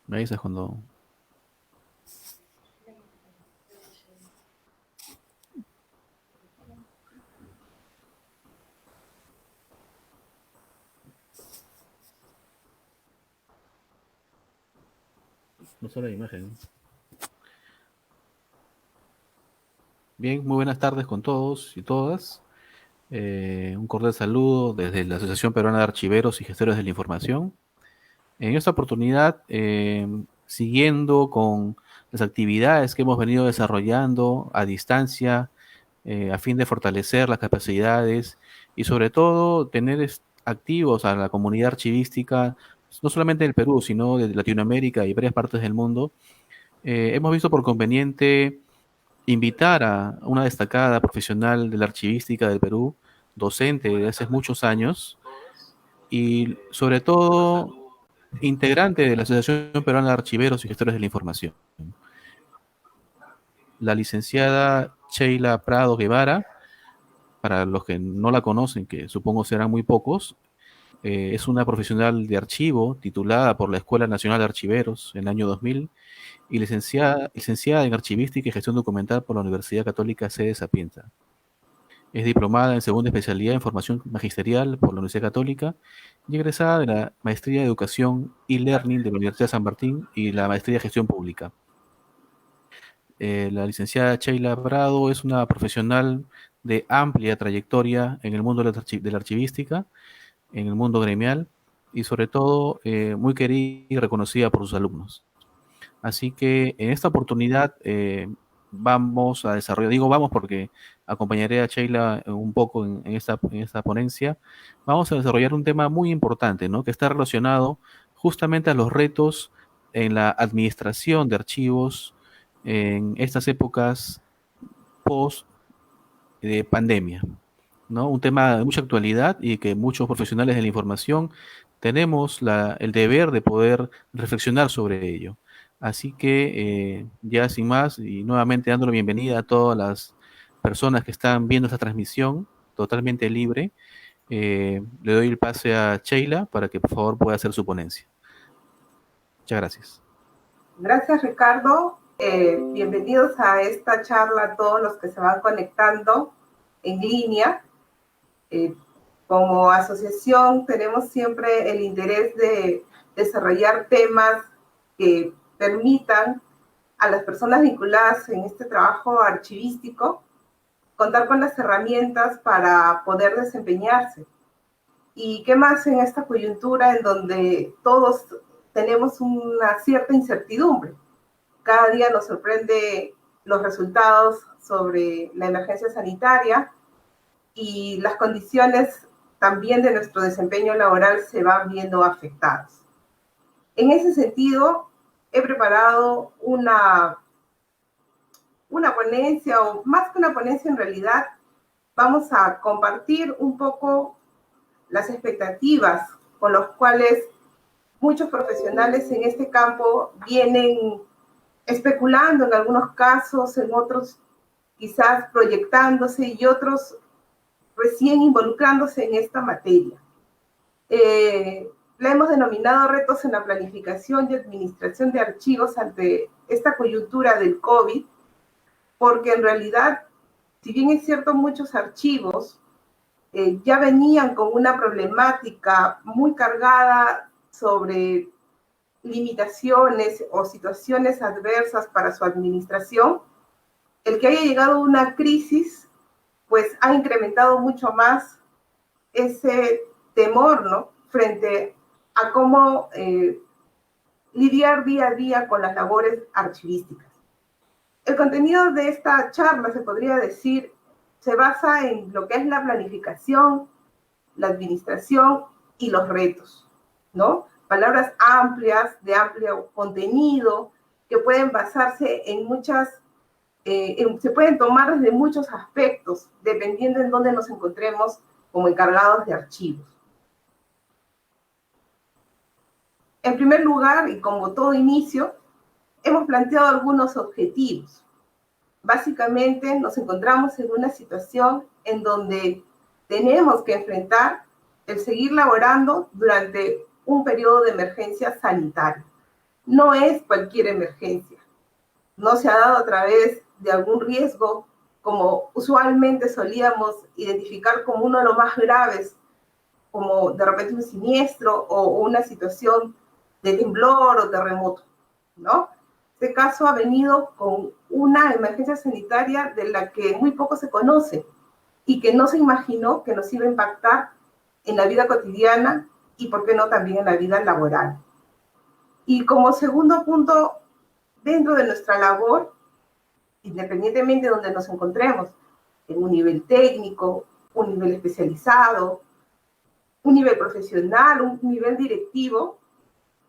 Me dices cuando... No solo la imagen. Bien, muy buenas tardes con todos y todas. Un cordial saludo desde la Asociación Peruana de Archiveros y Gestores de la Información. En esta oportunidad, siguiendo con las actividades que hemos venido desarrollando a distancia, a fin de fortalecer las capacidades y sobre todo tener activos a la comunidad archivística, no solamente del Perú, sino de Latinoamérica y varias partes del mundo, hemos visto por conveniente invitar a una destacada profesional de la archivística del Perú, docente de hace muchos años y sobre todo integrante de la Asociación Peruana de Archiveros y Gestores de la Información, la licenciada Sheila Prado Guevara. Para los que no la conocen, que supongo serán muy pocos, es una profesional de archivo titulada por la Escuela Nacional de Archiveros en el año 2000 y licenciada en Archivística y Gestión Documental por la Universidad Católica Sede Sapienza. Es diplomada en segunda especialidad en formación magisterial por la Universidad Católica y egresada de la Maestría de Educación y Learning de la Universidad San Martín y la Maestría de Gestión Pública. La licenciada Sheila Prado es una profesional de amplia trayectoria en el mundo de la archivística, en el mundo gremial y sobre todo muy querida y reconocida por sus alumnos. Así que en esta oportunidad vamos a desarrollar, digo vamos porque acompañaré a Sheila un poco en esta ponencia, vamos a desarrollar un tema muy importante, ¿no? Que está relacionado justamente a los retos en la administración de archivos en estas épocas post pandemia, ¿no? Un tema de mucha actualidad y que muchos profesionales de la información tenemos el deber de poder reflexionar sobre ello. Así que ya sin más y nuevamente dando la bienvenida a todas las personas que están viendo esta transmisión totalmente libre, le doy el pase a Sheila para que por favor pueda hacer su ponencia. Muchas gracias. Gracias, Ricardo. Bienvenidos a esta charla a todos los que se van conectando en línea. Como asociación tenemos siempre el interés de desarrollar temas que permitan a las personas vinculadas en este trabajo archivístico contar con las herramientas para poder desempeñarse. Y qué más en esta coyuntura en donde todos tenemos una cierta incertidumbre. Cada día nos sorprende los resultados sobre la emergencia sanitaria y las condiciones también de nuestro desempeño laboral se van viendo afectadas. En ese sentido, he preparado una ponencia, o más que una ponencia en realidad, vamos a compartir un poco las expectativas con las cuales muchos profesionales en este campo vienen especulando en algunos casos, en otros quizás proyectándose y otros recién involucrándose en esta materia. La hemos denominado retos en la planificación y administración de archivos ante esta coyuntura del COVID, porque en realidad, si bien es cierto, muchos archivos ya venían con una problemática muy cargada sobre limitaciones o situaciones adversas para su administración, el que haya llegado una crisis, pues ha incrementado mucho más ese temor, ¿no? Frente a cómo lidiar día a día con las labores archivísticas. El contenido de esta charla, se podría decir, se basa en lo que es la planificación, la administración y los retos, ¿no? Palabras amplias, de amplio contenido, que pueden basarse en muchas, se pueden tomar desde muchos aspectos, dependiendo en dónde nos encontremos como encargados de archivos. En primer lugar, y como todo inicio, hemos planteado algunos objetivos. básicamente nos encontramos en una situación en donde tenemos que enfrentar el seguir laborando durante un periodo de emergencia sanitaria. No es cualquier emergencia. No se ha dado a través de algún riesgo, como usualmente solíamos identificar como uno de los más graves, como de repente un siniestro o una situación de temblor o terremoto, ¿no? Este caso ha venido con una emergencia sanitaria de la que muy poco se conoce y que no se imaginó que nos iba a impactar en la vida cotidiana y, por qué no, también en la vida laboral. Y como segundo punto, dentro de nuestra labor, independientemente de donde nos encontremos, en un nivel técnico, un nivel especializado, un nivel profesional, un nivel directivo,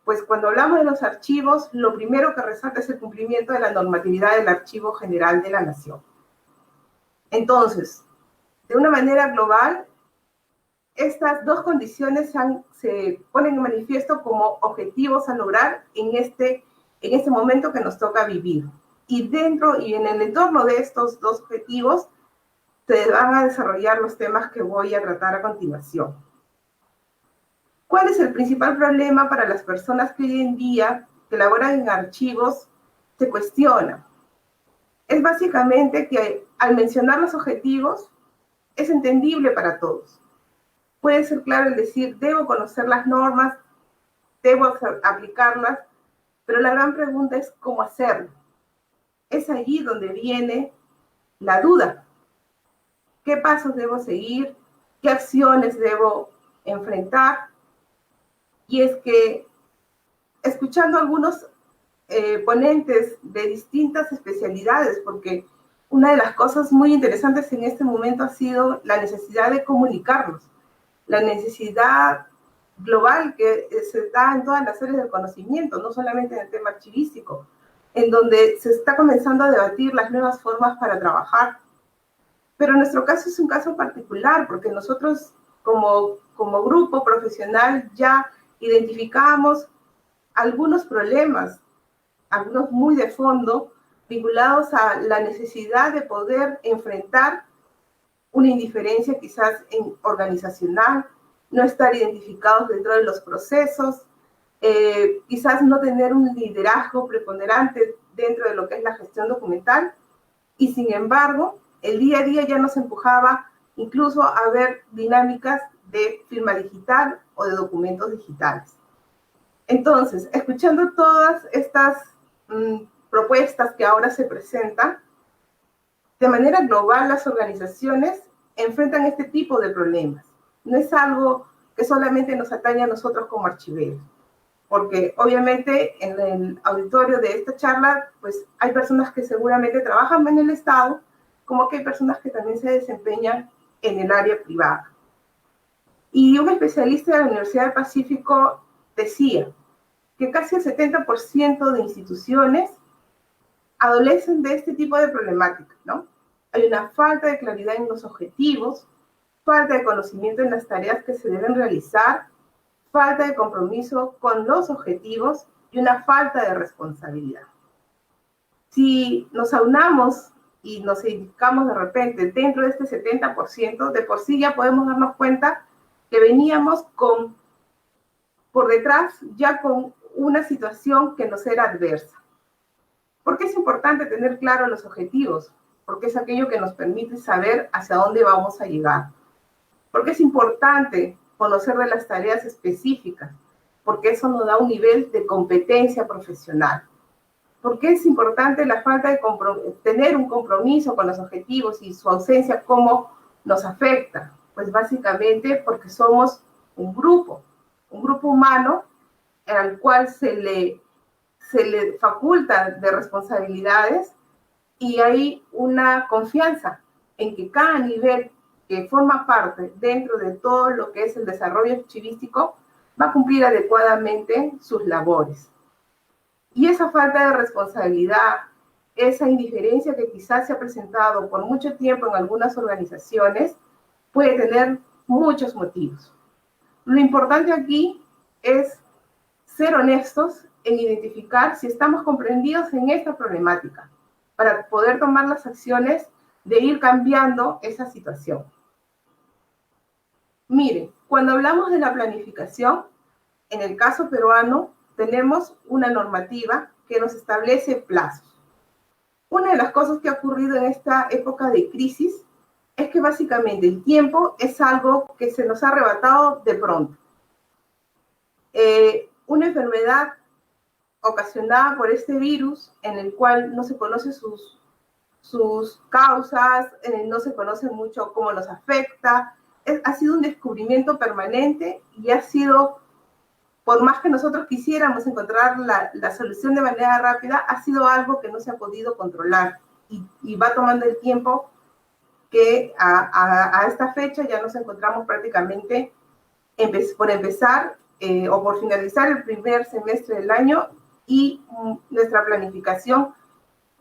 pues cuando hablamos de los archivos, lo primero que resalta es el cumplimiento de la normatividad del Archivo General de la Nación. Entonces, de una manera global, estas dos condiciones se ponen en manifiesto como objetivos a lograr en este momento que nos toca vivir. Y dentro y en el entorno de estos dos objetivos se van a desarrollar los temas que voy a tratar a continuación. ¿Cuál es el principal problema para las personas que hoy en día que laboran en archivos se cuestiona? Es básicamente que al mencionar los objetivos es entendible para todos. Puede ser claro el decir, debo conocer las normas, debo aplicarlas, pero la gran pregunta es cómo hacerlo. Es allí donde viene la duda. ¿Qué pasos debo seguir? ¿Qué acciones debo enfrentar? Y es que, escuchando a algunos ponentes de distintas especialidades, porque una de las cosas muy interesantes en este momento ha sido la necesidad de comunicarnos, la necesidad global que se da en todas las áreas del conocimiento, no solamente en el tema archivístico, en donde se está comenzando a debatir las nuevas formas para trabajar. Pero nuestro caso es un caso particular, porque nosotros como grupo profesional ya identificamos algunos problemas, algunos muy de fondo, vinculados a la necesidad de poder enfrentar una indiferencia quizás organizacional, no estar identificados dentro de los procesos, quizás no tener un liderazgo preponderante dentro de lo que es la gestión documental, y sin embargo, el día a día ya nos empujaba incluso a ver dinámicas de firma digital o de documentos digitales. Entonces, escuchando todas estas propuestas que ahora se presentan, de manera global las organizaciones enfrentan este tipo de problemas. No es algo que solamente nos atañe a nosotros como archiveros, porque obviamente en el auditorio de esta charla, pues hay personas que seguramente trabajan en el Estado, como que hay personas que también se desempeñan en el área privada. Y un especialista de la Universidad del Pacífico decía que casi el 70% de instituciones adolecen de este tipo de problemática, ¿no? Hay una falta de claridad en los objetivos, falta de conocimiento en las tareas que se deben realizar, falta de compromiso con los objetivos y una falta de responsabilidad. Si nos aunamos y nos identificamos de repente dentro de este 70%, de por sí ya podemos darnos cuenta que veníamos por detrás ya con una situación que nos era adversa. ¿Por qué es importante tener claros los objetivos? Porque es aquello que nos permite saber hacia dónde vamos a llegar. Porque es importante conocer de las tareas específicas, porque eso nos da un nivel de competencia profesional. Porque es importante la falta de tener un compromiso con los objetivos y su ausencia, cómo nos afecta. Pues básicamente porque somos un grupo humano al cual se le faculta de responsabilidades y hay una confianza en que cada nivel que forma parte dentro de todo lo que es el desarrollo archivístico va a cumplir adecuadamente sus labores. Y esa falta de responsabilidad, esa indiferencia que quizás se ha presentado por mucho tiempo en algunas organizaciones, puede tener muchos motivos. Lo importante aquí es ser honestos en identificar si estamos comprendidos en esta problemática, para poder tomar las acciones de ir cambiando esa situación. Miren, cuando hablamos de la planificación, en el caso peruano, tenemos una normativa que nos establece plazos. Una de las cosas que ha ocurrido en esta época de crisis es que básicamente el tiempo es algo que se nos ha arrebatado de pronto. Una enfermedad ocasionada por este virus, en el cual no se conocen sus causas, no se conoce mucho cómo nos afecta, ha sido un descubrimiento permanente y ha sido, por más que nosotros quisiéramos encontrar la solución de manera rápida, ha sido algo que no se ha podido controlar y va tomando el tiempo que a esta fecha ya nos encontramos prácticamente por empezar o por finalizar el primer semestre del año y nuestra planificación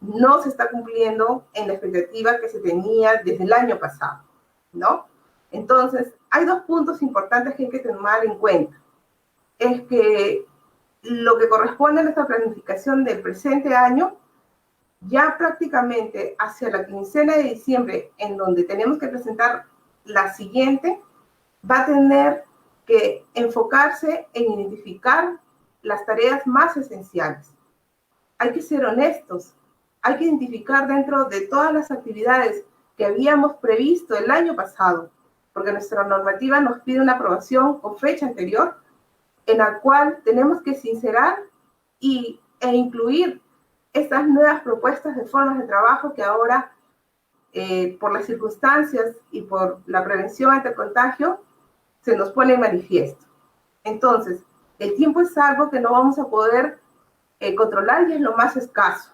no se está cumpliendo en la expectativa que se tenía desde el año pasado, ¿no? Entonces, hay dos puntos importantes que hay que tomar en cuenta. Es que lo que corresponde a nuestra planificación del presente año, ya prácticamente hacia la quincena de diciembre, en donde tenemos que presentar la siguiente, va a tener que enfocarse en identificar las tareas más esenciales. Hay que ser honestos, hay que identificar dentro de todas las actividades que habíamos previsto el año pasado, porque nuestra normativa nos pide una aprobación con fecha anterior, en la cual tenemos que sincerar e incluir estas nuevas propuestas de formas de trabajo que ahora, por las circunstancias y por la prevención ante el contagio, se nos pone en manifiesto. Entonces, el tiempo es algo que no vamos a poder controlar y es lo más escaso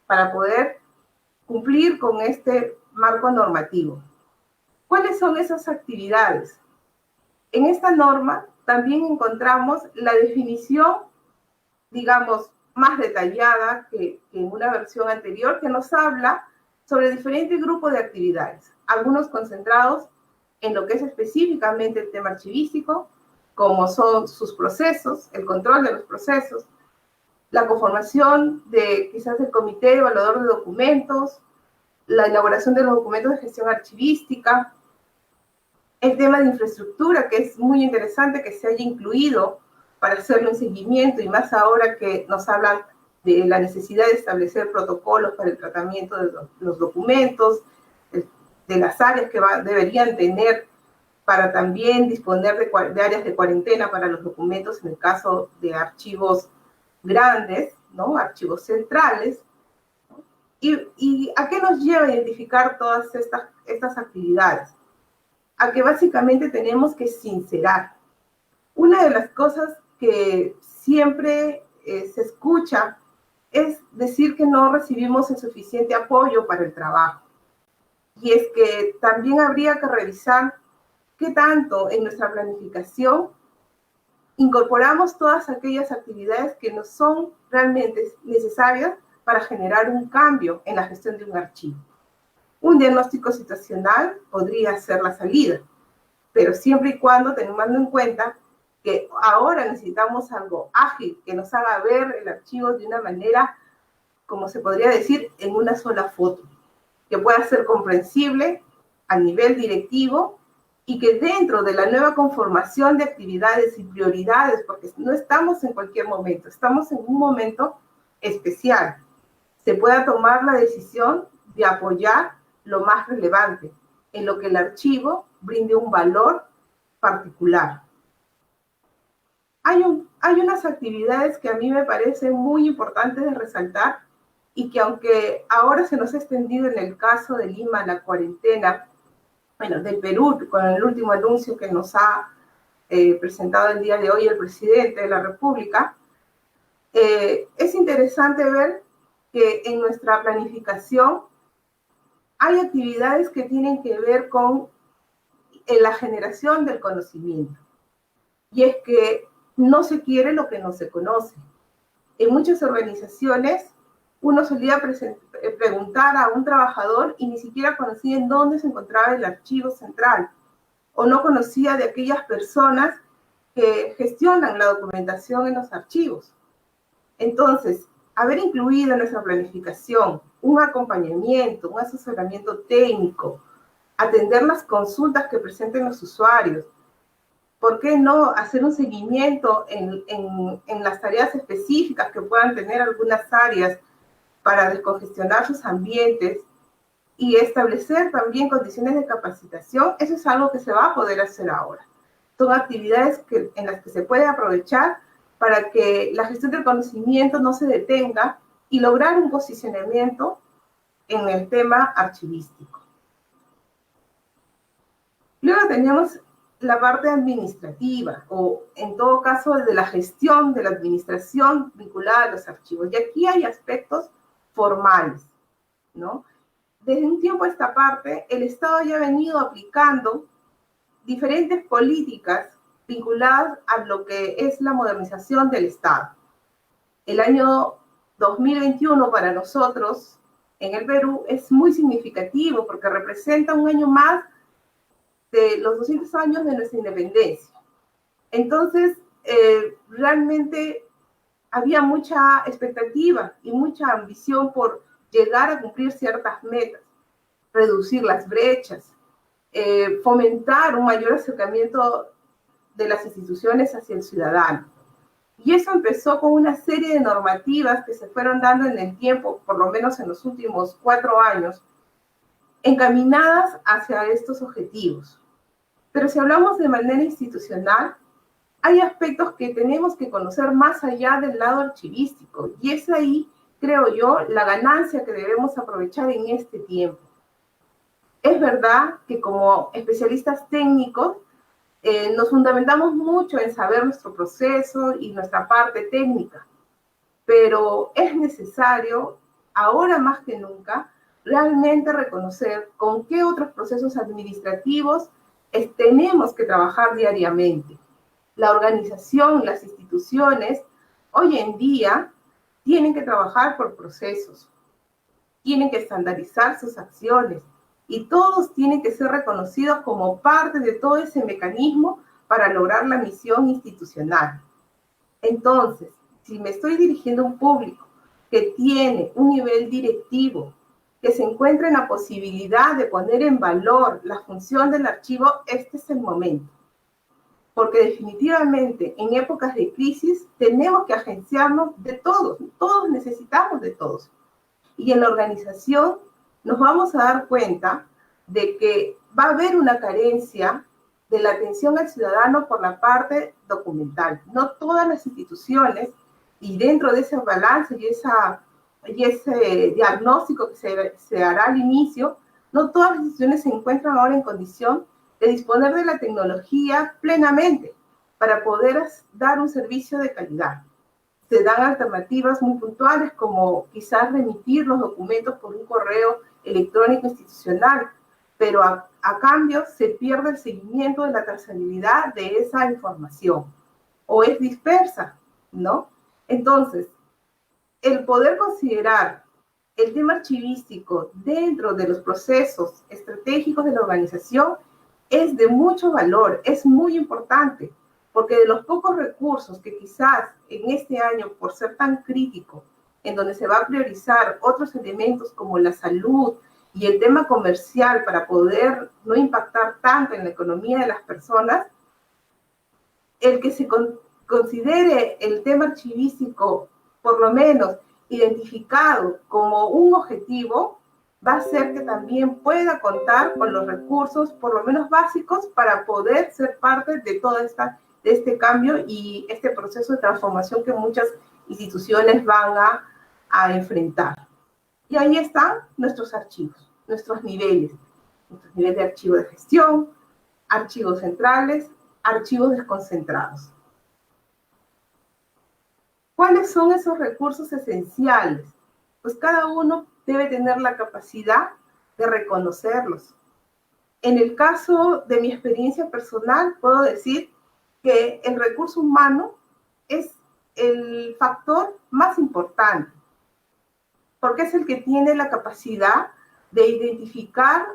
para poder cumplir con este marco normativo. ¿Cuáles son esas actividades? En esta norma también encontramos la definición, digamos, más detallada que en una versión anterior, que nos habla sobre diferentes grupos de actividades, algunos concentrados en lo que es específicamente el tema archivístico, como son sus procesos, el control de los procesos, la conformación de quizás el comité evaluador de documentos, la elaboración de los documentos de gestión archivística, el tema de infraestructura, que es muy interesante que se haya incluido para hacerle un seguimiento, y más ahora que nos hablan de la necesidad de establecer protocolos para el tratamiento de los documentos, de las áreas que deberían tener para también disponer de áreas de cuarentena para los documentos en el caso de archivos grandes, ¿no? Archivos centrales. ¿Y a qué nos lleva a identificar todas estas actividades? A que básicamente tenemos que sincerar. Una de las cosas que siempre se escucha es decir que no recibimos el suficiente apoyo para el trabajo. Y es que también habría que revisar qué tanto en nuestra planificación incorporamos todas aquellas actividades que nos son realmente necesarias para generar un cambio en la gestión de un archivo. Un diagnóstico situacional podría ser la salida, pero siempre y cuando teniendo en cuenta que ahora necesitamos algo ágil, que nos haga ver el archivo de una manera, como se podría decir, en una sola foto, que pueda ser comprensible a nivel directivo y que dentro de la nueva conformación de actividades y prioridades, porque no estamos en cualquier momento, estamos en un momento especial, se pueda tomar la decisión de apoyar lo más relevante, en lo que el archivo brinde un valor particular. Hay unas actividades que a mí me parecen muy importantes de resaltar y que aunque ahora se nos ha extendido en el caso de Lima la cuarentena, bueno, del Perú, con el último anuncio que nos ha presentado el día de hoy el presidente de la República, es interesante ver que en nuestra planificación hay actividades que tienen que ver con la generación del conocimiento. Y es que no se quiere lo que no se conoce. En muchas organizaciones uno solía preguntar a un trabajador y ni siquiera conocía en dónde se encontraba el archivo central, o no conocía de aquellas personas que gestionan la documentación en los archivos. Entonces, haber incluido en nuestra planificación un acompañamiento, un asesoramiento técnico, atender las consultas que presenten los usuarios. ¿Por qué no hacer un seguimiento en las tareas específicas que puedan tener algunas áreas para descongestionar sus ambientes y establecer también condiciones de capacitación? Eso es algo que se va a poder hacer ahora. Son actividades en las que se puede aprovechar para que la gestión del conocimiento no se detenga y lograr un posicionamiento en el tema archivístico. Luego tenemos la parte administrativa, o en todo caso de la gestión de la administración vinculada a los archivos. Y aquí hay aspectos formales, ¿no? Desde un tiempo a esta parte, el Estado ya ha venido aplicando diferentes políticas vinculadas a lo que es la modernización del Estado. El año 2021 para nosotros en el Perú es muy significativo porque representa un año más de los 200 años de nuestra independencia. Entonces, realmente había mucha expectativa y mucha ambición por llegar a cumplir ciertas metas, reducir las brechas, fomentar un mayor acercamiento de las instituciones hacia el ciudadano. Y eso empezó con una serie de normativas que se fueron dando en el tiempo, por lo menos en los últimos 4 años, encaminadas hacia estos objetivos. Pero si hablamos de manera institucional, hay aspectos que tenemos que conocer más allá del lado archivístico, y es ahí, creo yo, la ganancia que debemos aprovechar en este tiempo. Es verdad que como especialistas técnicos nos fundamentamos mucho en saber nuestro proceso y nuestra parte técnica, pero es necesario, ahora más que nunca, realmente reconocer con qué otros procesos administrativos tenemos que trabajar diariamente. La organización, las instituciones, hoy en día tienen que trabajar por procesos, tienen que estandarizar sus acciones y todos tienen que ser reconocidos como parte de todo ese mecanismo para lograr la misión institucional. Entonces, si me estoy dirigiendo a un público que tiene un nivel directivo, que se encuentra en la posibilidad de poner en valor la función del archivo, este es el momento. Porque definitivamente en épocas de crisis tenemos que agenciarnos de todos, todos necesitamos de todos. Y en la organización nos vamos a dar cuenta de que va a haber una carencia de la atención al ciudadano por la parte documental. No todas las instituciones, y dentro de ese balance y ese diagnóstico que se hará al inicio, no todas las instituciones se encuentran ahora en condición de disponer de la tecnología plenamente para poder dar un servicio de calidad. Se dan alternativas muy puntuales como quizás remitir los documentos por un correo electrónico institucional, pero a cambio se pierde el seguimiento de la trazabilidad de esa información o es dispersa, ¿no? Entonces, el poder considerar el tema archivístico dentro de los procesos estratégicos de la organización es de mucho valor, es muy importante, porque de los pocos recursos que quizás en este año, por ser tan crítico, en donde se va a priorizar otros elementos como la salud y el tema comercial para poder no impactar tanto en la economía de las personas, el que se considere el tema archivístico, por lo menos identificado como un objetivo, va a hacer que también pueda contar con los recursos, por lo menos básicos, para poder ser parte de toda de este cambio y este proceso de transformación que muchas instituciones van a enfrentar. Y ahí están nuestros archivos, nuestros niveles de archivo de gestión, archivos centrales, archivos desconcentrados. ¿Cuáles son esos recursos esenciales? Pues cada uno debe tener la capacidad de reconocerlos. En el caso de mi experiencia personal, puedo decir que el recurso humano es el factor más importante, porque es el que tiene la capacidad de identificar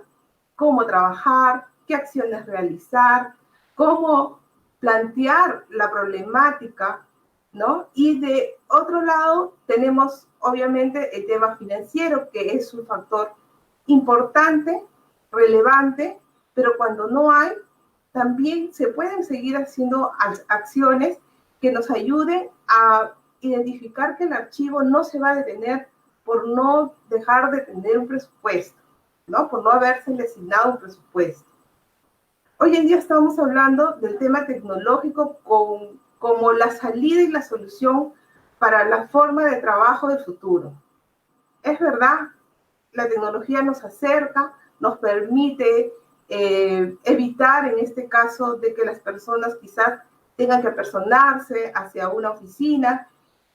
cómo trabajar, qué acciones realizar, cómo plantear la problemática ¿no? Y de otro lado tenemos obviamente el tema financiero, que es un factor importante, relevante, pero cuando no hay, también se pueden seguir haciendo acciones que nos ayuden a identificar que el archivo no se va a detener por no dejar de tener un presupuesto, ¿no? Por no haberse asignado un presupuesto. Hoy en día estamos hablando del tema tecnológico como la salida y la solución para la forma de trabajo del futuro. Es verdad, la tecnología nos acerca, nos permite evitar en este caso de que las personas quizás tengan que apersonarse hacia una oficina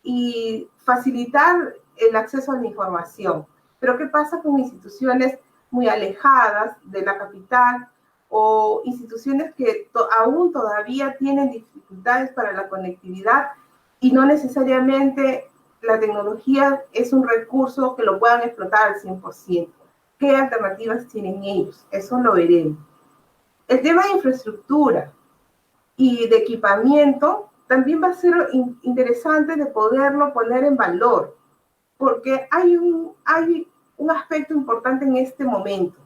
y facilitar el acceso a la información. Pero ¿qué pasa con instituciones muy alejadas de la capital o instituciones que aún todavía tienen dificultades para la conectividad y no necesariamente la tecnología es un recurso que lo puedan explotar al 100%? ¿Qué alternativas tienen ellos? Eso lo veremos. El tema de infraestructura y de equipamiento también va a ser interesante de poderlo poner en valor, porque hay un aspecto importante en este momento.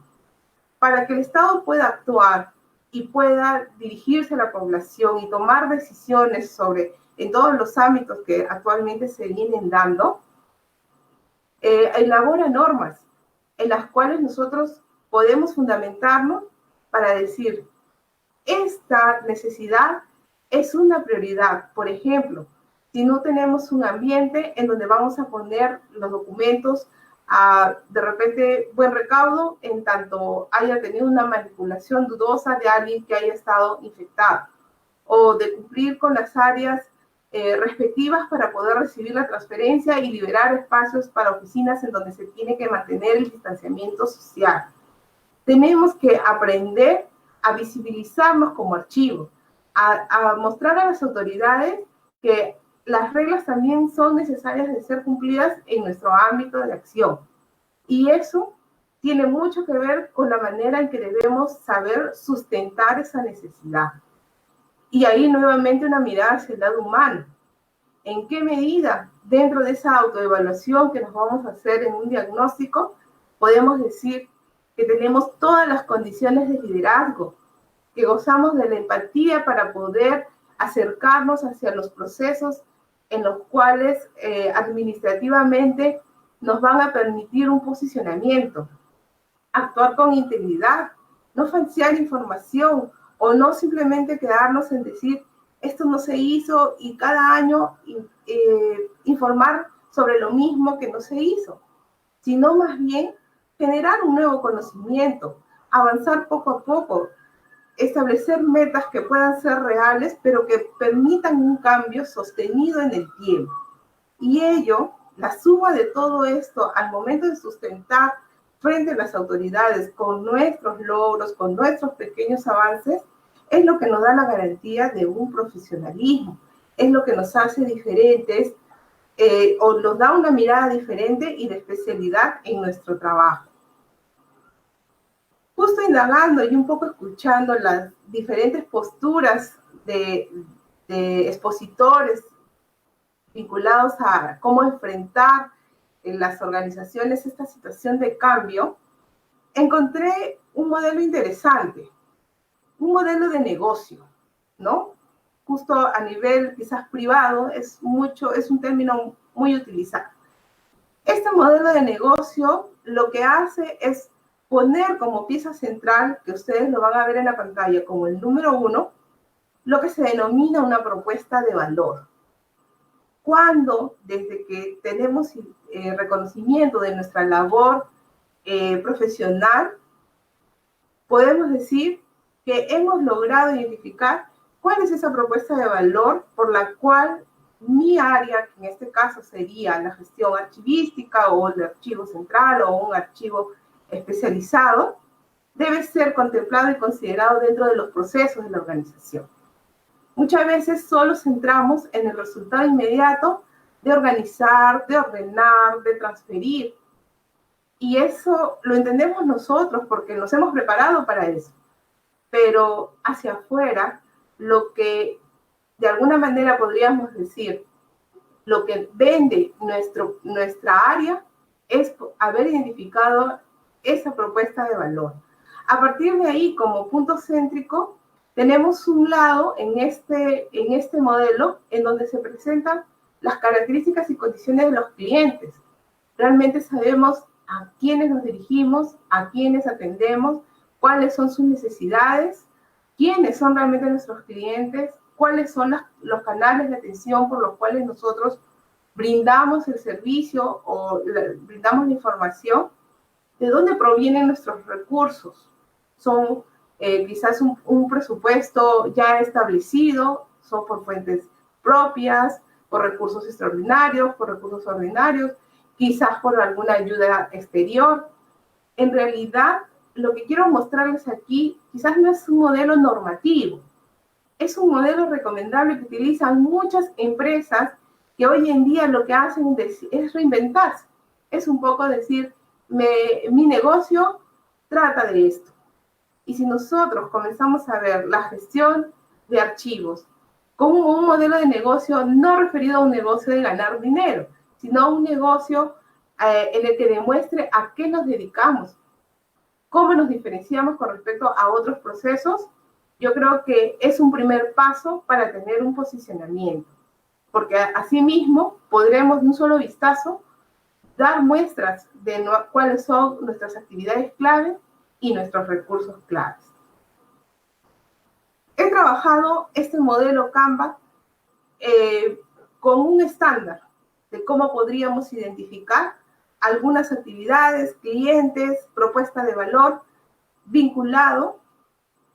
Para que el Estado pueda actuar y pueda dirigirse a la población y tomar decisiones en todos los ámbitos que actualmente se vienen dando, elabora normas en las cuales nosotros podemos fundamentarnos para decir, esta necesidad es una prioridad. Por ejemplo, si no tenemos un ambiente en donde vamos a poner los documentos a, de repente, buen recaudo, en tanto haya tenido una manipulación dudosa de alguien que haya estado infectado, o de cumplir con las áreas respectivas para poder recibir la transferencia y liberar espacios para oficinas en donde se tiene que mantener el distanciamiento social. Tenemos que aprender a visibilizarnos como archivo, a mostrar a las autoridades que las reglas también son necesarias de ser cumplidas en nuestro ámbito de acción. Y eso tiene mucho que ver con la manera en que debemos saber sustentar esa necesidad. Y ahí nuevamente una mirada hacia el lado humano. ¿En qué medida, dentro de esa autoevaluación que nos vamos a hacer en un diagnóstico, podemos decir que tenemos todas las condiciones de liderazgo, que gozamos de la empatía para poder acercarnos hacia los procesos en los cuales administrativamente nos van a permitir un posicionamiento, actuar con integridad, no falsear información o no simplemente quedarnos en decir esto no se hizo y cada año informar sobre lo mismo que no se hizo, sino más bien generar un nuevo conocimiento, avanzar poco a poco, establecer metas que puedan ser reales, pero que permitan un cambio sostenido en el tiempo. Y ello, la suma de todo esto al momento de sustentar frente a las autoridades con nuestros logros, con nuestros pequeños avances, es lo que nos da la garantía de un profesionalismo, es lo que nos hace diferentes o nos da una mirada diferente y de especialidad en nuestro trabajo. Justo indagando y un poco escuchando las diferentes posturas de expositores vinculados a cómo enfrentar en las organizaciones esta situación de cambio, encontré un modelo interesante, un modelo de negocio, ¿no? Justo a nivel quizás privado es un término muy utilizado. Este modelo de negocio lo que hace es poner como pieza central, que ustedes lo van a ver en la pantalla como el número 1, lo que se denomina una propuesta de valor. Cuando, desde que tenemos reconocimiento de nuestra labor profesional, podemos decir que hemos logrado identificar cuál es esa propuesta de valor por la cual mi área, que en este caso sería la gestión archivística o el archivo central o un archivo especializado, debe ser contemplado y considerado dentro de los procesos de la organización. Muchas veces solo centramos en el resultado inmediato de organizar, de ordenar, de transferir. Y eso lo entendemos nosotros porque nos hemos preparado para eso. Pero hacia afuera, lo que de alguna manera podríamos decir lo que vende nuestra área es haber identificado esa propuesta de valor. A partir de ahí, como punto céntrico, tenemos un lado en este modelo en donde se presentan las características y condiciones de los clientes. Realmente sabemos a quiénes nos dirigimos, a quiénes atendemos, cuáles son sus necesidades, quiénes son realmente nuestros clientes, cuáles son los canales de atención por los cuales nosotros brindamos el servicio o brindamos la información, de dónde provienen nuestros recursos. Son quizás un presupuesto ya establecido, son por fuentes propias, por recursos extraordinarios, por recursos ordinarios, quizás por alguna ayuda exterior. En realidad, lo que quiero mostrarles aquí quizás no es un modelo normativo, es un modelo recomendable que utilizan muchas empresas que hoy en día lo que hacen es reinventarse. Es un poco decir, mi negocio trata de esto. Y si nosotros comenzamos a ver la gestión de archivos como un modelo de negocio no referido a un negocio de ganar dinero, sino a un negocio en el que demuestre a qué nos dedicamos, cómo nos diferenciamos con respecto a otros procesos, yo creo que es un primer paso para tener un posicionamiento, porque asimismo podremos de un solo vistazo dar muestras de cuáles son nuestras actividades clave y nuestros recursos claves. He trabajado este modelo Canva con un estándar de cómo podríamos identificar algunas actividades, clientes, propuesta de valor vinculado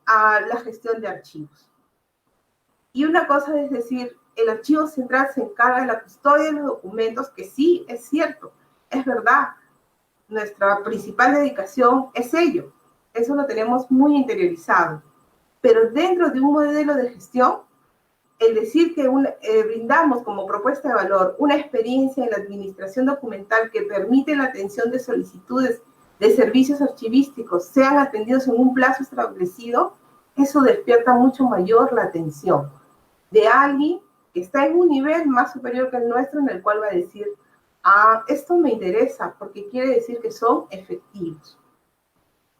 a la gestión de archivos. Y una cosa es decir, el archivo central se encarga de la custodia de los documentos, que sí, es cierto, es verdad. Nuestra principal dedicación es ello. Eso lo tenemos muy interiorizado. Pero dentro de un modelo de gestión, el decir que brindamos como propuesta de valor una experiencia en la administración documental que permite la atención de solicitudes de servicios archivísticos sean atendidos en un plazo establecido, eso despierta mucho mayor la atención de alguien que está en un nivel más superior que el nuestro, en el cual va a decir, esto me interesa porque quiere decir que son efectivos.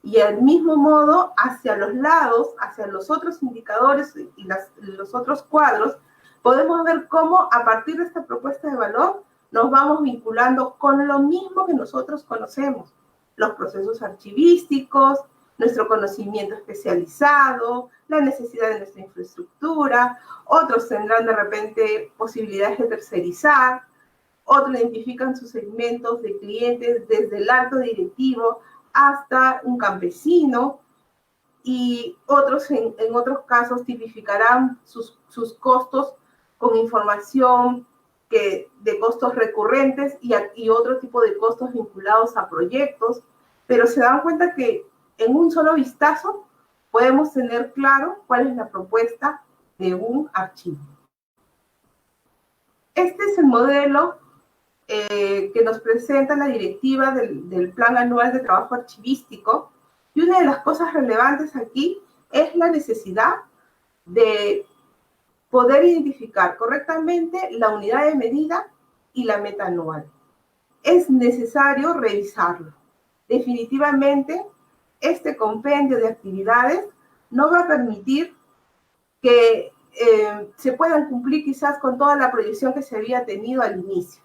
Y al mismo modo, hacia los lados, hacia los otros indicadores y los otros cuadros, podemos ver cómo a partir de esta propuesta de valor nos vamos vinculando con lo mismo que nosotros conocemos, los procesos archivísticos, nuestro conocimiento especializado, la necesidad de nuestra infraestructura. Otros tendrán de repente posibilidades de tercerizar, otros identifican sus segmentos de clientes desde el alto directivo hasta un campesino, y otros en otros casos tipificarán sus costos con información de costos recurrentes y otro tipo de costos vinculados a proyectos, pero se dan cuenta que en un solo vistazo podemos tener claro cuál es la propuesta de un archivo. Este es el modelo que nos presenta la directiva del Plan Anual de Trabajo Archivístico, y una de las cosas relevantes aquí es la necesidad de poder identificar correctamente la unidad de medida y la meta anual. Es necesario revisarlo. Definitivamente, este compendio de actividades no va a permitir que se puedan cumplir quizás con toda la proyección que se había tenido al inicio.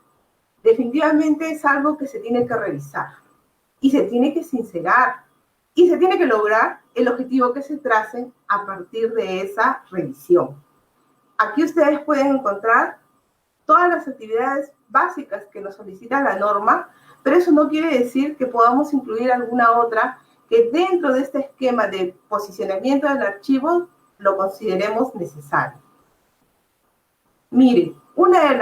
Definitivamente es algo que se tiene que revisar y se tiene que sincerar y se tiene que lograr el objetivo que se trace a partir de esa revisión. Aquí ustedes pueden encontrar todas las actividades básicas que nos solicita la norma, pero eso no quiere decir que podamos incluir alguna otra que dentro de este esquema de posicionamiento del archivo lo consideremos necesario. Miren, una de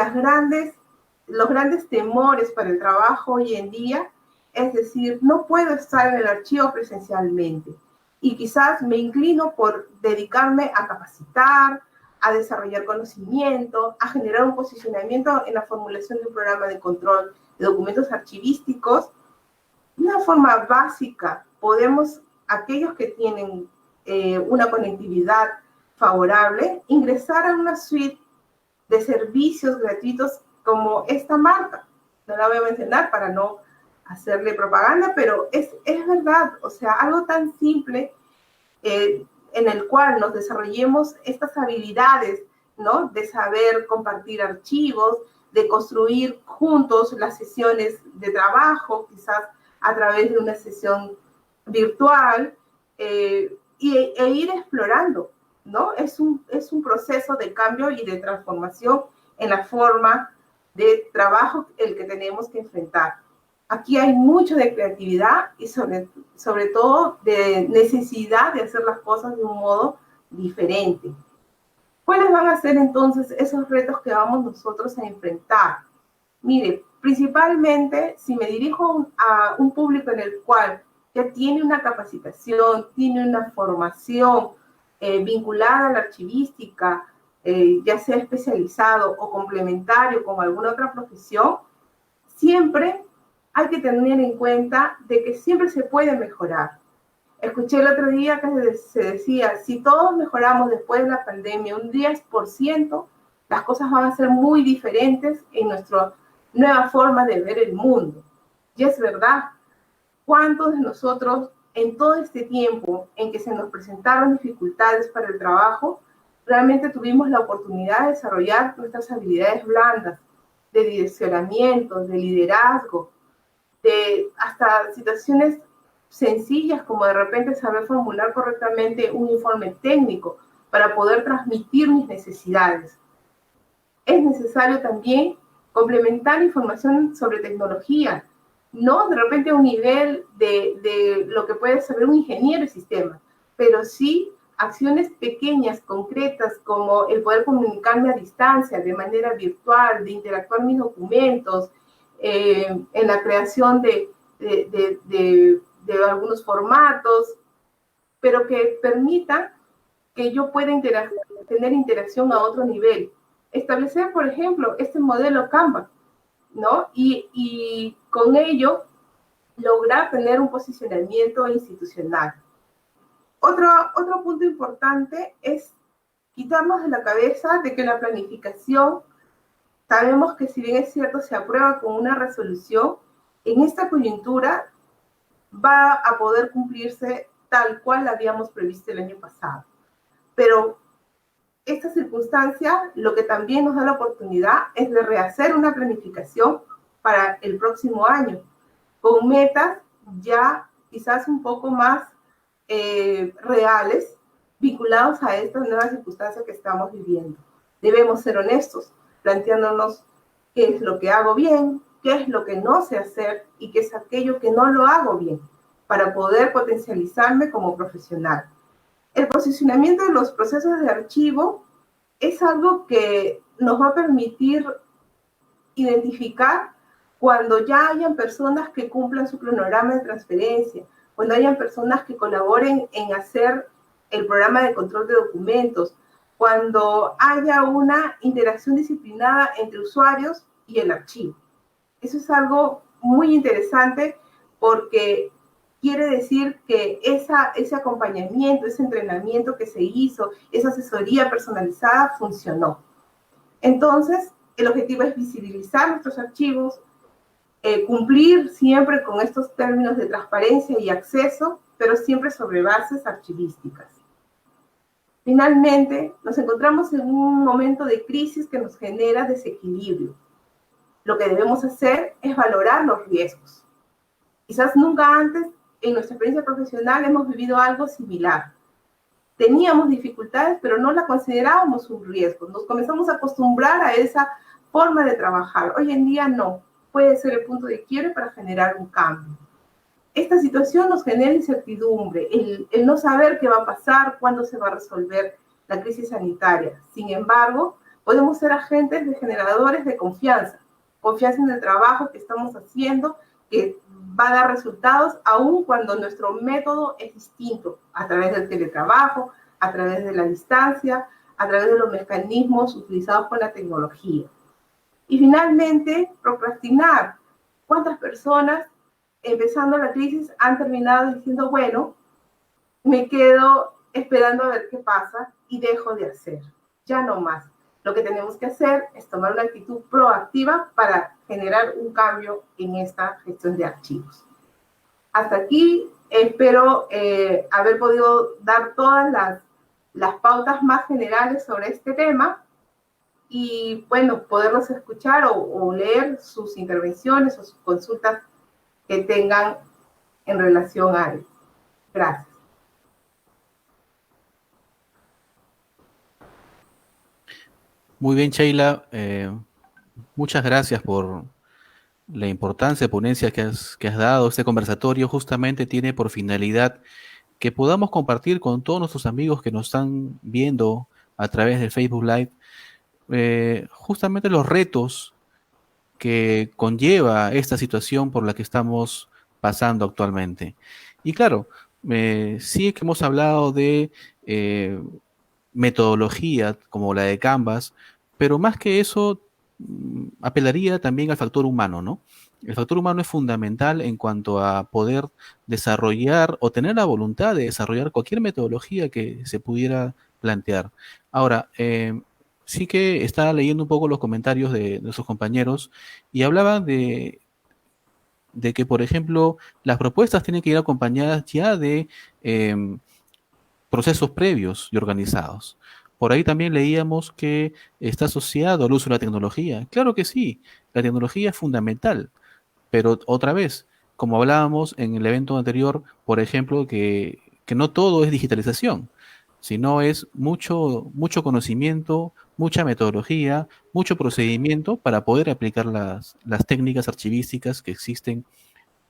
los grandes temores para el trabajo hoy en día es decir, no puedo estar en el archivo presencialmente y quizás me inclino por dedicarme a capacitar, a desarrollar conocimiento, a generar un posicionamiento en la formulación de un programa de control de documentos archivísticos. De una forma básica, aquellos que tienen una conectividad favorable, ingresar a una suite de servicios gratuitos como esta marca. No la voy a mencionar para no hacerle propaganda, pero es verdad, o sea, algo tan simple en el cual nos desarrollemos estas habilidades, ¿no? De saber compartir archivos, de construir juntos las sesiones de trabajo, quizás a través de una sesión virtual, e ir explorando, ¿no? Es un proceso de cambio y de transformación en la forma de trabajo el que tenemos que enfrentar. Aquí hay mucho de creatividad y sobre todo de necesidad de hacer las cosas de un modo diferente. ¿Cuáles van a ser entonces esos retos que vamos nosotros a enfrentar? Mire, principalmente si me dirijo a un público en el cual ya tiene una capacitación, tiene una formación vinculada a la archivística, ya sea especializado o complementario con alguna otra profesión, siempre hay que tener en cuenta de que siempre se puede mejorar. Escuché el otro día que se decía, si todos mejoramos después de la pandemia un 10%, las cosas van a ser muy diferentes en nuestra nueva forma de ver el mundo. Y es verdad, ¿cuántos de nosotros en todo este tiempo en que se nos presentaron dificultades para el trabajo, realmente tuvimos la oportunidad de desarrollar nuestras habilidades blandas, de direccionamiento, de liderazgo, de hasta situaciones sencillas como de repente saber formular correctamente un informe técnico para poder transmitir mis necesidades? Es necesario también complementar información sobre tecnología, no de repente a un nivel de lo que puede saber un ingeniero de sistemas, pero sí acciones pequeñas, concretas, como el poder comunicarme a distancia, de manera virtual, de interactuar mis documentos, en la creación de algunos formatos, pero que permitan que yo pueda tener interacción a otro nivel. Establecer, por ejemplo, este modelo Canva, ¿no? Y con ello lograr tener un posicionamiento institucional. Otro punto importante es quitarnos de la cabeza de que la planificación, sabemos que si bien es cierto, se aprueba con una resolución, en esta coyuntura va a poder cumplirse tal cual la habíamos previsto el año pasado. Pero esta circunstancia lo que también nos da la oportunidad es de rehacer una planificación para el próximo año, con metas ya quizás un poco más reales, vinculados a estas nuevas circunstancias que estamos viviendo. Debemos ser honestos, planteándonos qué es lo que hago bien, qué es lo que no sé hacer y qué es aquello que no lo hago bien, para poder potencializarme como profesional. El posicionamiento de los procesos de archivo es algo que nos va a permitir identificar cuando ya hayan personas que cumplan su cronograma de transferencia, cuando hayan personas que colaboren en hacer el programa de control de documentos, cuando haya una interacción disciplinada entre usuarios y el archivo. Eso es algo muy interesante porque quiere decir que ese acompañamiento, ese entrenamiento que se hizo, esa asesoría personalizada funcionó. Entonces, el objetivo es visibilizar nuestros archivos, cumplir siempre con estos términos de transparencia y acceso, pero siempre sobre bases archivísticas. Finalmente, nos encontramos en un momento de crisis que nos genera desequilibrio. Lo que debemos hacer es valorar los riesgos. Quizás nunca antes en nuestra experiencia profesional hemos vivido algo similar. Teníamos dificultades, pero no la considerábamos un riesgo. Nos comenzamos a acostumbrar a esa forma de trabajar. Hoy en día no. Puede ser el punto de quiebre para generar un cambio. Esta situación nos genera incertidumbre, el no saber qué va a pasar, cuándo se va a resolver la crisis sanitaria. Sin embargo, podemos ser agentes de generadores de confianza en el trabajo que estamos haciendo, que va a dar resultados aun cuando nuestro método es distinto, a través del teletrabajo, a través de la distancia, a través de los mecanismos utilizados con la tecnología. Y finalmente, procrastinar. ¿Cuántas personas, empezando la crisis, han terminado diciendo, bueno, me quedo esperando a ver qué pasa y dejo de hacer? Ya no más. Lo que tenemos que hacer es tomar una actitud proactiva para generar un cambio en esta gestión de archivos. Hasta aquí espero haber podido dar todas las pautas más generales sobre este tema y, bueno, poderlos escuchar o leer sus intervenciones o sus consultas que tengan en relación a él. Gracias. Muy bien, Sheila. Muchas gracias por la importancia de ponencia que has dado. Este conversatorio justamente tiene por finalidad que podamos compartir con todos nuestros amigos que nos están viendo a través del Facebook Live, justamente los retos que conlleva esta situación por la que estamos pasando actualmente. Y claro, sí que hemos hablado de eh, metodología como la de Canvas, pero más que eso, apelaría también al factor humano, ¿no? El factor humano es fundamental en cuanto a poder desarrollar o tener la voluntad de desarrollar cualquier metodología que se pudiera plantear. Ahora, sí que estaba leyendo un poco los comentarios de nuestros compañeros y hablaban de que, por ejemplo, las propuestas tienen que ir acompañadas ya de procesos previos y organizados. Por ahí también leíamos que está asociado al uso de la tecnología. Claro que sí, la tecnología es fundamental, pero otra vez, como hablábamos en el evento anterior, por ejemplo, que no todo es digitalización, sino es mucho conocimiento, mucha metodología, mucho procedimiento para poder aplicar las técnicas archivísticas que existen,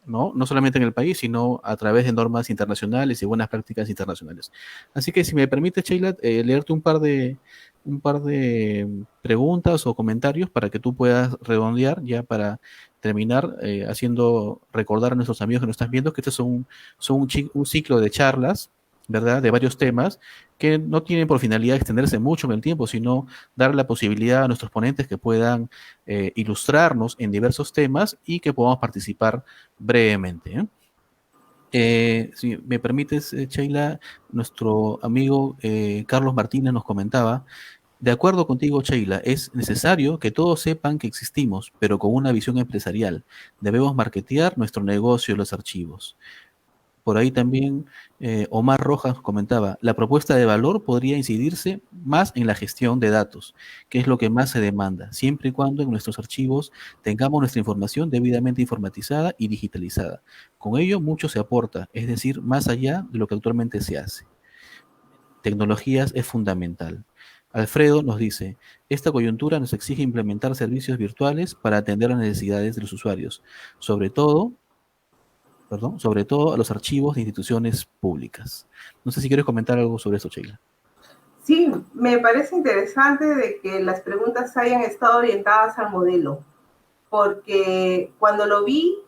¿no? No solamente en el país, sino a través de normas internacionales y buenas prácticas internacionales. Así que si me permite, Sheila, leerte un par de preguntas o comentarios para que tú puedas redondear ya para terminar haciendo recordar a nuestros amigos que nos están viendo que estos un ciclo de charlas, ¿verdad? De varios temas que no tienen por finalidad extenderse mucho en el tiempo, sino dar la posibilidad a nuestros ponentes que puedan ilustrarnos en diversos temas y que podamos participar brevemente. Si me permites, Sheila, nuestro amigo Carlos Martínez nos comentaba, de acuerdo contigo, Sheila, es necesario que todos sepan que existimos, pero con una visión empresarial. Debemos marketear nuestro negocio, los archivos. Por ahí también Omar Rojas comentaba, la propuesta de valor podría incidirse más en la gestión de datos, que es lo que más se demanda, siempre y cuando en nuestros archivos tengamos nuestra información debidamente informatizada y digitalizada. Con ello mucho se aporta, es decir, más allá de lo que actualmente se hace. Tecnologías es fundamental. Alfredo nos dice, esta coyuntura nos exige implementar servicios virtuales para atender las necesidades de los usuarios, sobre todo sobre todo a los archivos de instituciones públicas. No sé si quieres comentar algo sobre eso, Sheila. Sí, me parece interesante de que las preguntas hayan estado orientadas al modelo, porque cuando lo vi,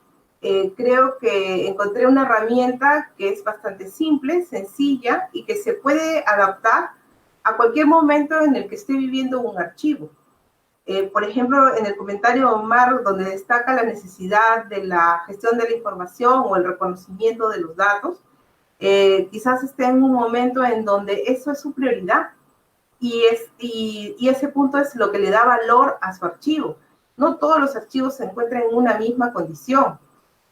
creo que encontré una herramienta que es bastante simple, sencilla y que se puede adaptar a cualquier momento en el que esté viviendo un archivo. Por ejemplo, en el comentario de Omar, donde destaca la necesidad de la gestión de la información o el reconocimiento de los datos, quizás esté en un momento en donde eso es su prioridad y ese punto es lo que le da valor a su archivo. No todos los archivos se encuentran en una misma condición.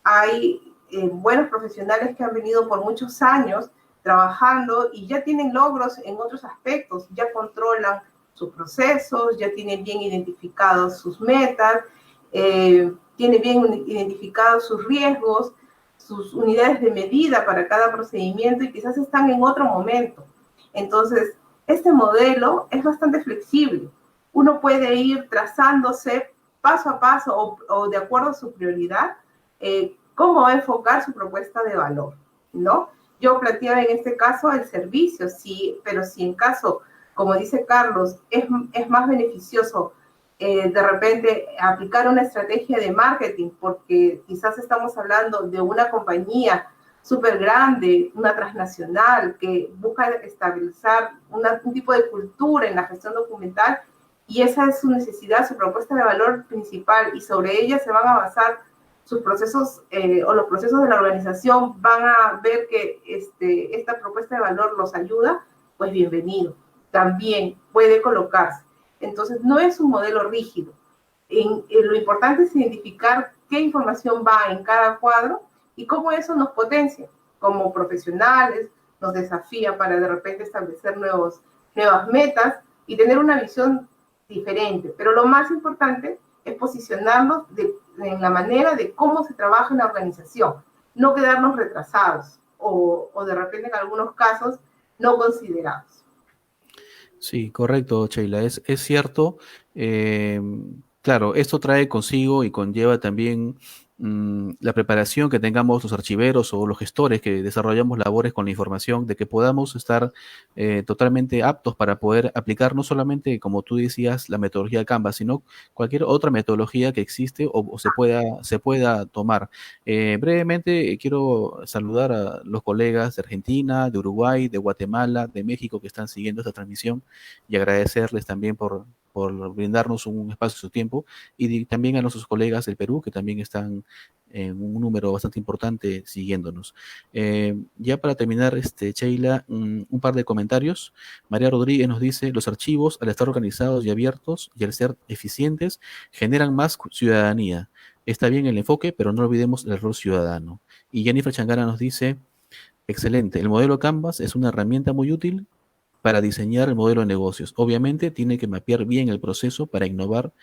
Hay buenos profesionales que han venido por muchos años trabajando y ya tienen logros en otros aspectos, ya controlan sus procesos, ya tienen bien identificados sus metas, tienen bien identificados sus riesgos, sus unidades de medida para cada procedimiento y quizás están en otro momento. Entonces, este modelo es bastante flexible. Uno puede ir trazándose paso a paso o de acuerdo a su prioridad, cómo va a enfocar su propuesta de valor, ¿no? Yo planteaba en este caso el servicio, sí, pero si en caso, como dice Carlos, es más beneficioso de repente aplicar una estrategia de marketing, porque quizás estamos hablando de una compañía súper grande, una transnacional, que busca estabilizar un tipo de cultura en la gestión documental, y esa es su necesidad, su propuesta de valor principal, y sobre ella se van a basar sus procesos o los procesos de la organización, van a ver que esta propuesta de valor los ayuda, pues bienvenido. También puede colocarse. Entonces, no es un modelo rígido. Lo importante es identificar qué información va en cada cuadro y cómo eso nos potencia como profesionales, nos desafía para de repente establecer nuevas metas y tener una visión diferente. Pero lo más importante es posicionarnos en la manera de cómo se trabaja en la organización, no quedarnos retrasados o de repente en algunos casos no considerados. Sí, correcto, Sheila, es cierto. Claro, esto trae consigo y conlleva también la preparación que tengamos los archiveros o los gestores que desarrollamos labores con la información, de que podamos estar totalmente aptos para poder aplicar no solamente, como tú decías, la metodología Canvas, sino cualquier otra metodología que existe o se pueda tomar. Brevemente, quiero saludar a los colegas de Argentina, de Uruguay, de Guatemala, de México que están siguiendo esta transmisión y agradecerles también por brindarnos un espacio de su tiempo y también a nuestros colegas del Perú que también están en un número bastante importante siguiéndonos. Ya para terminar, Sheila, un par de comentarios. María Rodríguez nos dice, los archivos al estar organizados y abiertos y al ser eficientes generan más ciudadanía. Está bien el enfoque, pero no olvidemos el rol ciudadano. Y Jennifer Changara nos dice, excelente, el modelo Canvas es una herramienta muy útil para diseñar el modelo de negocios. Obviamente tiene que mapear bien el proceso para innovar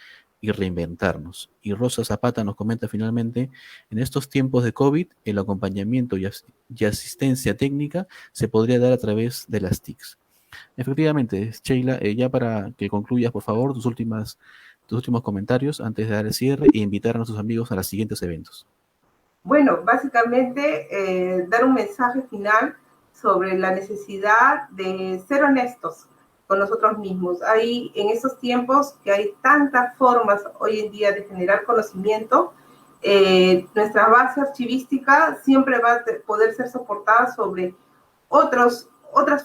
y reinventarnos. Y Rosa Zapata nos comenta finalmente, en estos tiempos de COVID, el acompañamiento y asistencia técnica se podría dar a través de las TICs. Efectivamente, Sheila, ya para que concluyas, por favor, tus últimos comentarios antes de dar el cierre e invitar a nuestros amigos a los siguientes eventos. Bueno, básicamente dar un mensaje final sobre la necesidad de ser honestos con nosotros mismos. Hay en estos tiempos que hay tantas formas hoy en día de generar conocimiento, nuestra base archivística siempre va a poder ser soportada sobre otras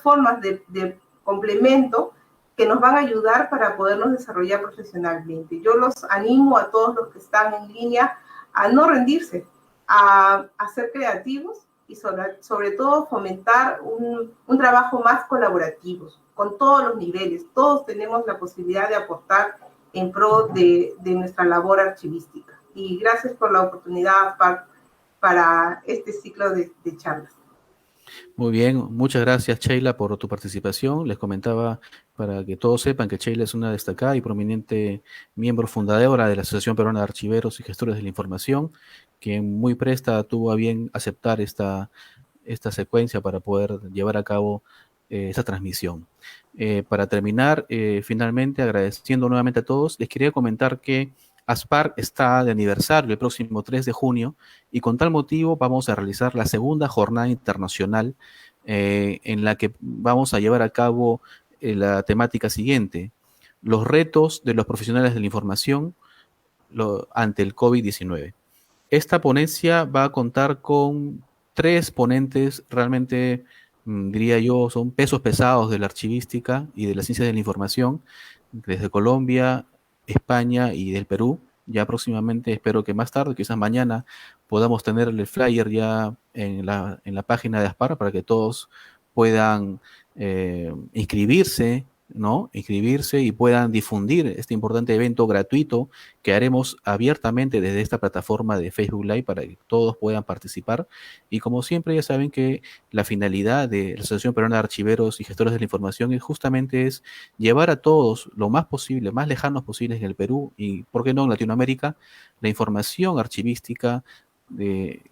formas de complemento que nos van a ayudar para podernos desarrollar profesionalmente. Yo los animo a todos los que están en línea a no rendirse, a ser creativos y sobre todo fomentar un trabajo más colaborativo con todos los niveles. Todos tenemos la posibilidad de aportar en pro de nuestra labor archivística. Y gracias por la oportunidad para este ciclo de charlas. Muy bien, muchas gracias Sheila por tu participación. Les comentaba para que todos sepan que Sheila es una destacada y prominente miembro fundadora de la Asociación Peruana de Archiveros y Gestores de la Información, que muy presta tuvo a bien aceptar esta secuencia para poder llevar a cabo esta transmisión. Para terminar, finalmente agradeciendo nuevamente a todos, les quería comentar que ASPAR está de aniversario el próximo 3 de junio y con tal motivo vamos a realizar la segunda jornada internacional en la que vamos a llevar a cabo la temática siguiente, los retos de los profesionales de la información ante el COVID-19. Esta ponencia va a contar con 3 ponentes realmente, diría yo, son pesos pesados de la archivística y de las ciencias de la información, desde Colombia, España y del Perú. Ya próximamente, espero que más tarde, quizás mañana, podamos tener el flyer ya en la página de Aspar para que todos puedan inscribirse, ¿no? Inscribirse y puedan difundir este importante evento gratuito que haremos abiertamente desde esta plataforma de Facebook Live para que todos puedan participar. Y como siempre, ya saben que la finalidad de la Asociación Peruana de Archiveros y Gestores de la Información es llevar a todos lo más posible, más lejanos posibles en el Perú y, ¿por qué no, en Latinoamérica, la información archivística de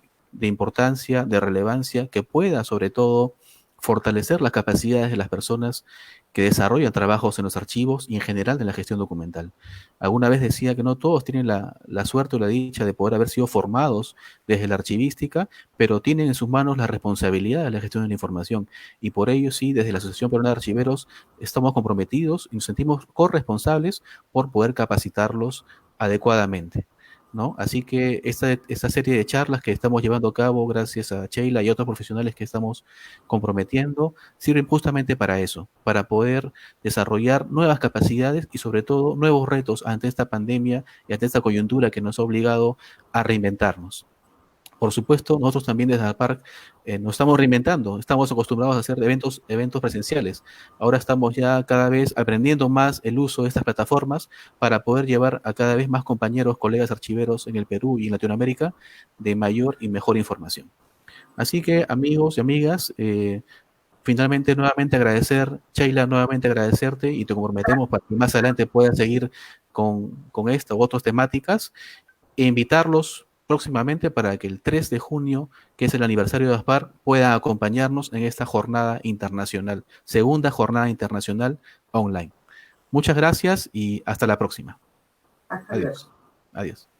importancia, de relevancia, que pueda sobre todo fortalecer las capacidades de las personas que desarrollan trabajos en los archivos y en general de la gestión documental. Alguna vez decía que no todos tienen la suerte o la dicha de poder haber sido formados desde la archivística, pero tienen en sus manos la responsabilidad de la gestión de la información. Y por ello sí, desde la Asociación Peruana de Archiveros estamos comprometidos y nos sentimos corresponsables por poder capacitarlos adecuadamente, ¿no? Así que esta serie de charlas que estamos llevando a cabo gracias a Sheila y otros profesionales que estamos comprometiendo, sirven justamente para eso, para poder desarrollar nuevas capacidades y sobre todo nuevos retos ante esta pandemia y ante esta coyuntura que nos ha obligado a reinventarnos. por supuesto, nosotros también desde APARC nos estamos reinventando, estamos acostumbrados a hacer eventos presenciales. Ahora estamos ya cada vez aprendiendo más el uso de estas plataformas para poder llevar a cada vez más compañeros, colegas archiveros en el Perú y en Latinoamérica de mayor y mejor información. Así que, amigos y amigas, finalmente nuevamente agradecer, Sheila, nuevamente agradecerte y te comprometemos para que más adelante puedas seguir con esta u otras temáticas e invitarlos próximamente para que el 3 de junio, que es el aniversario de ASPAR, puedan acompañarnos en esta jornada internacional, segunda jornada internacional online. Muchas gracias y hasta la próxima. Hasta luego. Adiós. Adiós.